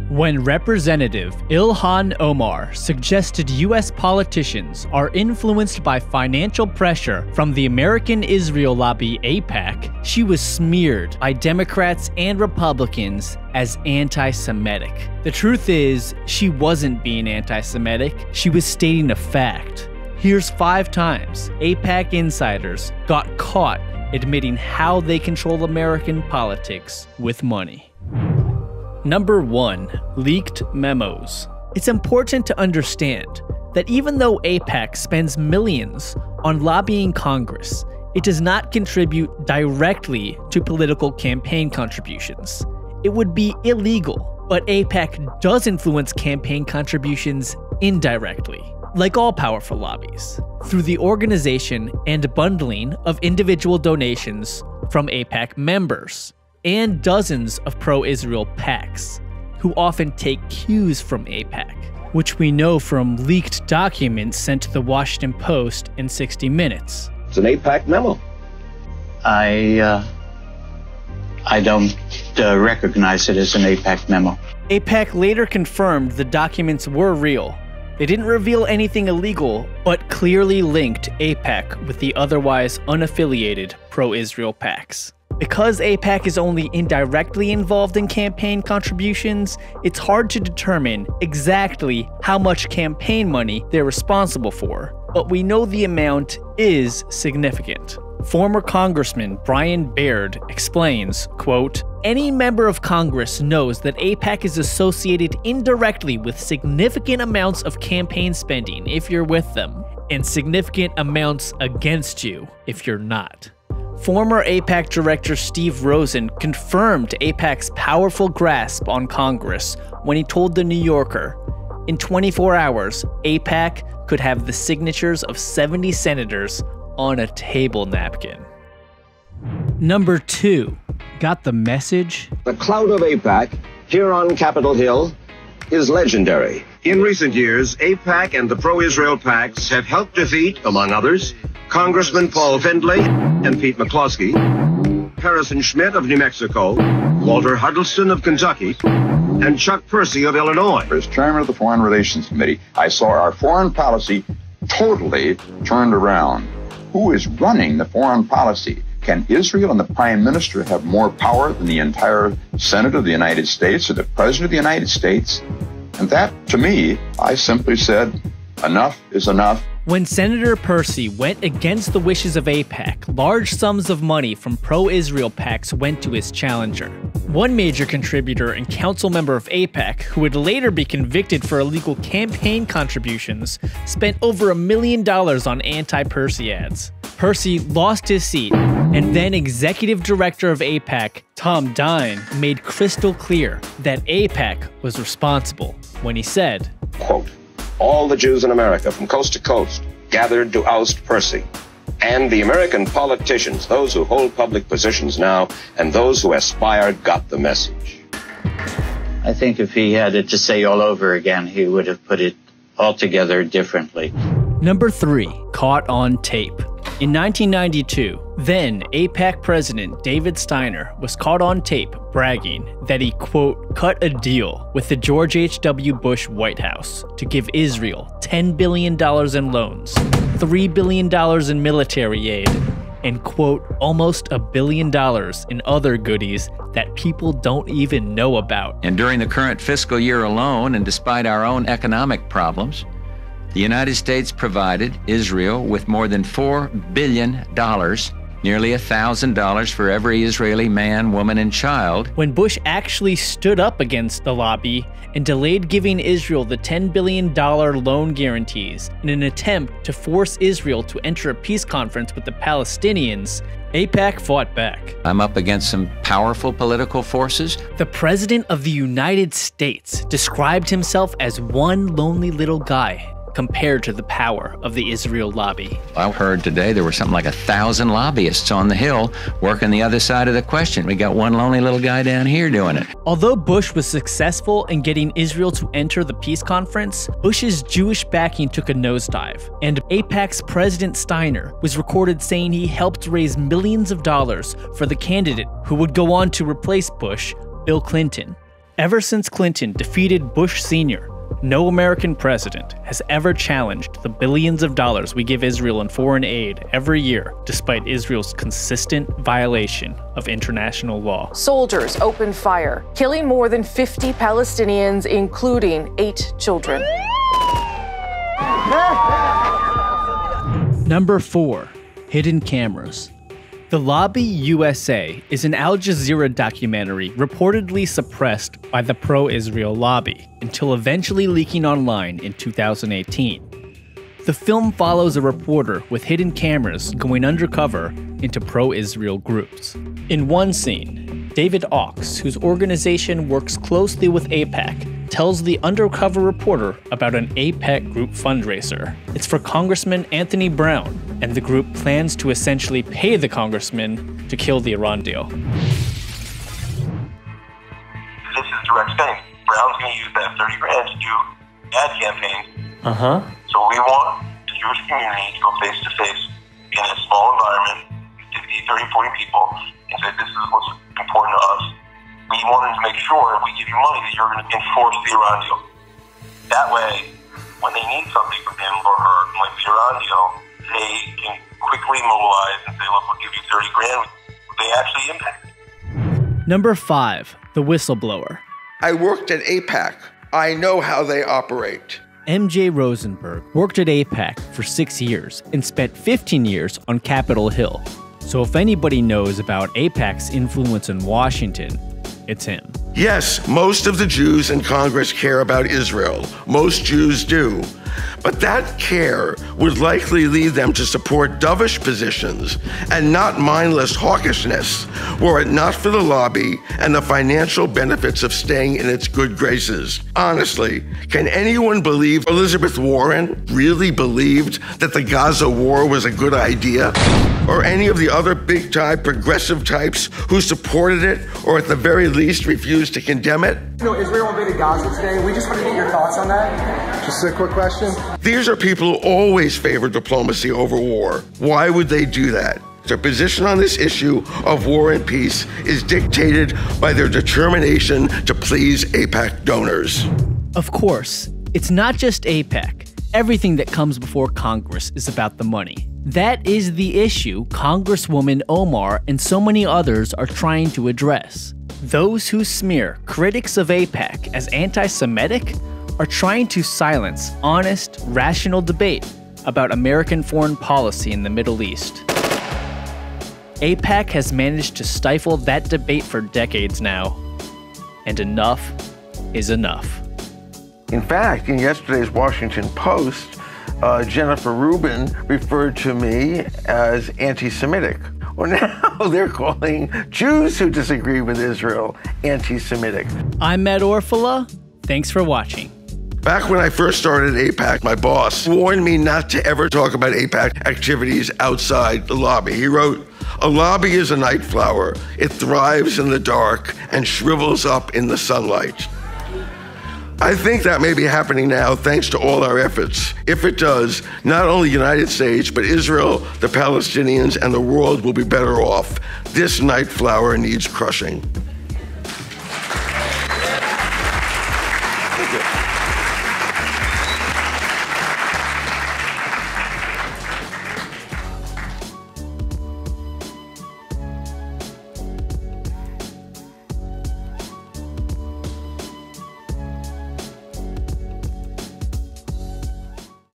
When Representative Ilhan Omar suggested U.S. politicians are influenced by financial pressure from the American Israel lobby AIPAC, she was smeared by Democrats and Republicans as anti-Semitic. The truth is, she wasn't being anti-Semitic, she was stating a fact. Here's 5 times AIPAC insiders got caught admitting how they control American politics with money. Number 1. Leaked memos. It's important to understand that even though AIPAC spends millions on lobbying Congress, it does not contribute directly to political campaign contributions. It would be illegal, but AIPAC does influence campaign contributions indirectly, like all powerful lobbies, through the organization and bundling of individual donations from AIPAC members, and dozens of pro-Israel PACs, who often take cues from AIPAC, which we know from leaked documents sent to the Washington Post in 60 Minutes. It's an AIPAC memo. I don't recognize it as an AIPAC memo. AIPAC later confirmed the documents were real. They didn't reveal anything illegal, but clearly linked AIPAC with the otherwise unaffiliated pro-Israel PACs. Because AIPAC is only indirectly involved in campaign contributions, it's hard to determine exactly how much campaign money they're responsible for, but we know the amount is significant. Former Congressman Brian Baird explains, quote, "Any member of Congress knows that AIPAC is associated indirectly with significant amounts of campaign spending if you're with them, and significant amounts against you if you're not." Former AIPAC Director Steve Rosen confirmed AIPAC's powerful grasp on Congress when he told The New Yorker, in 24 hours, AIPAC could have the signatures of 70 senators on a table napkin. Number 2. Got the message? The clout of AIPAC here on Capitol Hill is legendary. In recent years, AIPAC and the pro-Israel PACs have helped defeat, among others, Congressman Paul Findlay and Pete McCloskey, Harrison Schmidt of New Mexico, Walter Huddleston of Kentucky, and Chuck Percy of Illinois. As chairman of the Foreign Relations Committee, I saw our foreign policy totally turned around. Who is running the foreign policy? Can Israel and the Prime Minister have more power than the entire Senate of the United States or the President of the United States? And that, to me, I simply said, enough is enough. When Senator Percy went against the wishes of AIPAC, large sums of money from pro-Israel PACs went to his challenger. One major contributor and council member of AIPAC, who would later be convicted for illegal campaign contributions, spent over $1 million on anti-Percy ads. Percy lost his seat, and then executive director of AIPAC, Tom Dine, made crystal clear that AIPAC was responsible when he said, quote, "All the Jews in America from coast to coast gathered to oust Percy. And the American politicians, those who hold public positions now, and those who aspire, got the message." I think if he had it to say all over again, he would have put it altogether differently. Number 3. Caught on tape. In 1992, then AIPAC President David Steiner was caught on tape bragging that he, quote, cut a deal with the George H.W. Bush White House to give Israel $10 billion in loans, $3 billion in military aid, and, quote, almost $1 billion in other goodies that people don't even know about. And during the current fiscal year alone, and despite our own economic problems, the United States provided Israel with more than $4 billion, nearly $1,000 for every Israeli man, woman, and child. When Bush actually stood up against the lobby and delayed giving Israel the $10 billion loan guarantees in an attempt to force Israel to enter a peace conference with the Palestinians, AIPAC fought back. I'm up against some powerful political forces. The President of the United States described himself as one lonely little guy compared to the power of the Israel lobby. I heard today there were something like 1,000 lobbyists on the Hill working the other side of the question. We got one lonely little guy down here doing it. Although Bush was successful in getting Israel to enter the peace conference, Bush's Jewish backing took a nosedive, and AIPAC's President Steiner was recorded saying he helped raise millions of dollars for the candidate who would go on to replace Bush, Bill Clinton. Ever since Clinton defeated Bush Sr., no American president has ever challenged the billions of dollars we give Israel in foreign aid every year, despite Israel's consistent violation of international law. Soldiers opened fire, killing more than 50 Palestinians, including 8 children. Number 4. Hidden cameras. The Lobby USA is an Al Jazeera documentary reportedly suppressed by the pro-Israel lobby until eventually leaking online in 2018. The film follows a reporter with hidden cameras going undercover into pro-Israel groups. In one scene, David Ox, whose organization works closely with AIPAC, tells the undercover reporter about an AIPAC group fundraiser. It's for Congressman Anthony Brown, and the group plans to essentially pay the congressman to kill the Iran deal. This is direct spending. Brown's going to use that 30 grand to do ad campaigns. So we want the Jewish community to go face to face in a small environment, 50, 30, 40 people, and say this is what's important to us. We wanted to make sure if we give you money that you're going to enforce the Iran deal. That way, when they need something from him or her, like the Iran deal, they can quickly mobilize and say, look, we'll give you 30 grand. They actually impact it. Number 5. The Whistleblower. I worked at AIPAC. I know how they operate. MJ Rosenberg worked at AIPAC for 6 years and spent 15 years on Capitol Hill. So if anybody knows about AIPAC's influence in Washington, it's him. Yes, most of the Jews in Congress care about Israel. Most Jews do. But that care would likely lead them to support dovish positions and not mindless hawkishness, were it not for the lobby and the financial benefits of staying in its good graces. Honestly, can anyone believe Elizabeth Warren really believed that the Gaza war was a good idea? Or any of the other big-time progressive types who supported it, or at the very least refused to condemn it? You know, Israel invaded Gaza today. We just want to get your thoughts on that. Just a quick question. These are people who always favor diplomacy over war. Why would they do that? Their position on this issue of war and peace is dictated by their determination to please AIPAC donors. Of course, it's not just AIPAC. Everything that comes before Congress is about the money. That is the issue Congresswoman Omar and so many others are trying to address. Those who smear critics of AIPAC as anti-Semitic are trying to silence honest, rational debate about American foreign policy in the Middle East. AIPAC has managed to stifle that debate for decades now, and enough is enough. In fact, in yesterday's Washington Post, Jennifer Rubin referred to me as anti-Semitic. Well, now they're calling Jews who disagree with Israel anti-Semitic. I'm Matt Orfalea. Thanks for watching. Back when I first started AIPAC, my boss warned me not to ever talk about AIPAC activities outside the lobby. He wrote, "A lobby is a night flower. It thrives in the dark and shrivels up in the sunlight." I think that may be happening now thanks to all our efforts. If it does, not only the United States, but Israel, the Palestinians, and the world will be better off. This night flower needs crushing. Thank you.